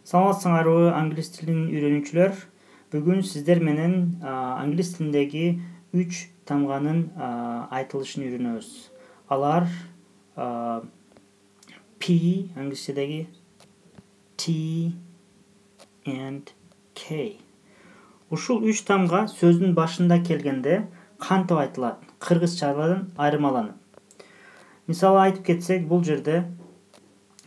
Саламатсыңарбы англис тилин үйрөнүүчүлөр. Бүгүн сиздер менен англис тилиндеги 3 тамганын айтылышын үйрөнөбүз. Алар P англисчедеги T and K. Ушул 3 тамга сөздүн башында келгенде кантип айтылат? Кыргызчадан айырмаланып. Мисалы айтып кетсек, бул жерде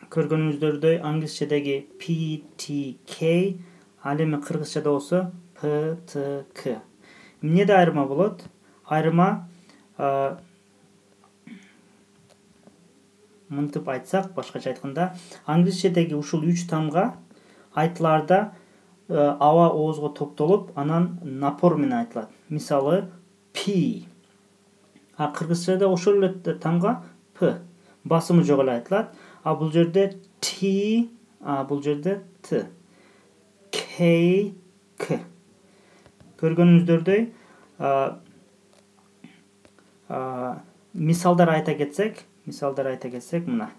көргөнүңүздөрдөй англисчедеги PTK, ал эми кыргызчада болсо PTK. Эмнеде айырма болот? Айырма мынтип айтсак, башкача айтканда, англисчедеги ушул 3 тамга айтыларда аба оозго топтолуп, анан напор менен айтылат. Мисалы P. Кыргызчада ошол эле тамга P. Басымы жок эле айтылат. Бул жерде T, бул жерде T. K, K. Көргөнүңүздөрдөй, мисалдар айта кетсек, мына.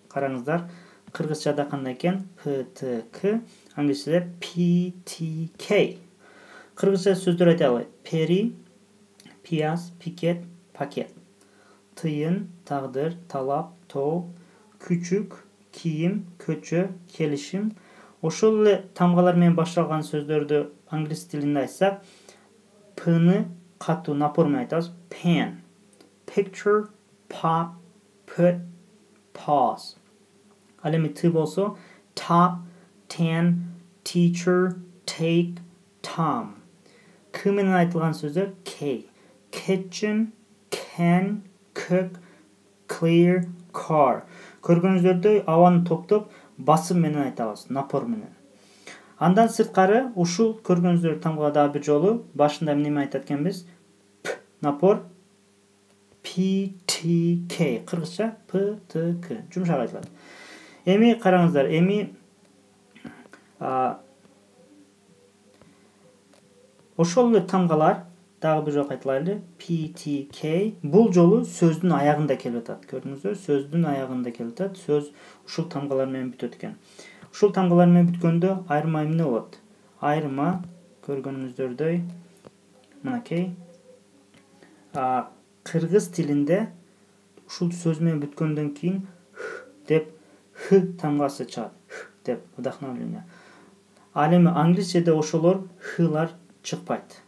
Караңыздар, кыргызчада кандай экен? PTK, англисчада PTK. Кыргызча сөздөр айта албайт. Пери, пияз, пикет, пакет. Тыйын, тагдыр, талап, тоо, күчүк, кийим, көчө, келишим. Ошол эле тамгалар менен башталган сөздөрдү англис тилинде айтсак, P'ны катуу напор менен айтабыз. Pen, picture, pop, put, pause. Ал эми T болсо top, ten, teacher, take, Tom. K менен айтылган сөздөр K. Kitchen, can, cook, clear, car. Көргөнүңүздөрдөй абаны топтоп басым менен айтабыз, напор менен. Андан сырткары ушул көргөнүңүздөр тамгага дагы бир жолу башында эмне айтат экенбиз? P напор, PTK. Кыргызча PTK. Жумшак айтылат. Эми караңыздар, ошол эле тамгалар дагы бир жолу айтылайлы. PTK. Бул жолу сөздүн аягында келип атат. Көрдүңүздөр, сөздүн аягында келип атат. Сөз ушул тамгалар менен бүтөт экен. Ушул тамгалар менен бүткөндө айырма эмне болот? Айырма көргөнүңүздөрдөй мынакей. Кыргыз тилинде ушул сөз менен бүткөндөн кийин деп х тамгасы чыгат. Деп вдохновление. Ал эми англисчеде ошолор хлар чыкпайт.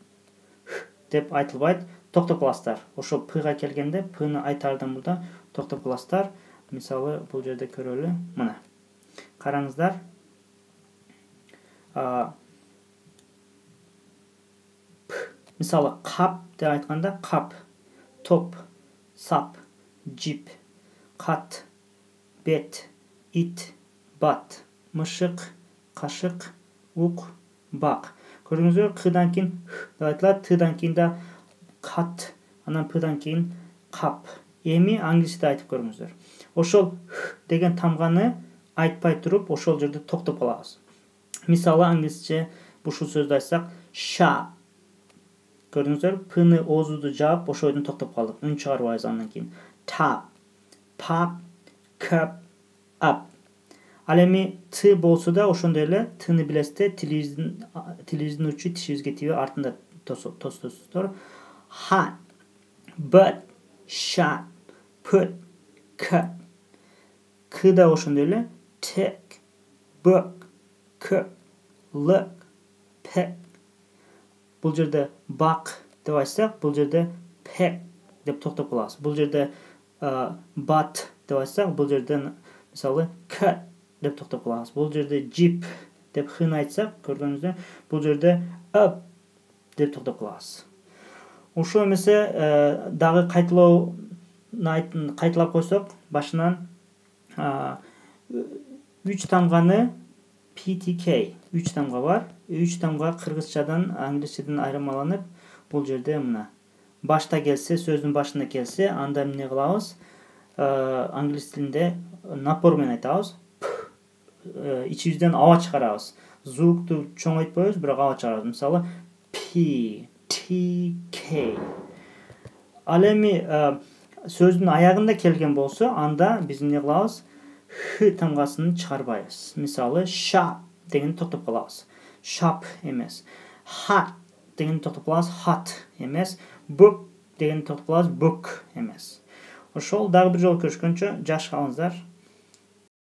Деп айтылбайт. Токтоп каласыздар. Ошол P'га келгенде P'ны айтаардан мурда токтоп каласыздар. Мисалы бул жерде көрөлү. Мына. Караңыздар. Мисалы кап деп айтканда кап, топ, сап, жип, кат, бет, ит, бат, мышык, кашык, ук, бак. Көрдүңүздөр, кыдан кийин деп айтылат, тыдан кийин да кат, анан пыдан кийин кап. Эми англисчеде айтып көрүңүздөр. Ошол деген тамганы айтпай туруп, ошол жерде токтоп калабыз. Мисалы англисче ушул сөздү айтсак, shop. Көрдүңүздөр, пны оозубузду жаап, ошол жерден токтоп калдык. Үн чыгарбайбыз андан кийин. Top, pop, cup, up. Ал эми Т болсо да ошондой эле Тны билесиздер, тилибиздин учу тишибизге тийбей артында тососуздар. Hot, but, shot, put, cut. К да ошондой эле tick, book, cook, look, pick. Бул жерде бак деп айтсак, бул жерде pick деп токтоп калабыз. Бул жерде but деп айтсак, бул жерден мисалы cut деп токтоп калабыз. Бул жерде jeep деп хны айтсак, көргөнүңүздөр, бул жерде up деп токтоп калабыз. Ошо эмесе дагы кайталап койсок, башынан 3 тамганы PTK 3 тамга бар. 3 тамга кыргызчадан, англисчеден айырмаланып, бул жерде мына. Башта келсе, сөздүн башында келсе, анда эмне кылабыз? Англис тилинде напор менен айтабыз. Ичибизден аба чыгарабыз. Звукту чоңойтпойбуз, бирок аба чыгарабыз. Мисалы P, T, K. Ал эми сөздүн аягында келген болсо, анда биз эмне кылабыз? Х тамгасын чыгарбайбыз. Мисалы shop деген тоқтап қаламыз. Shop емес. Hat деген тоқтап қаламыз. Hot емес. Book деген тоқтап қаламыз. Book емес. Ошол дагы бір жол көрүшкөнчө жакшы калыңыздар.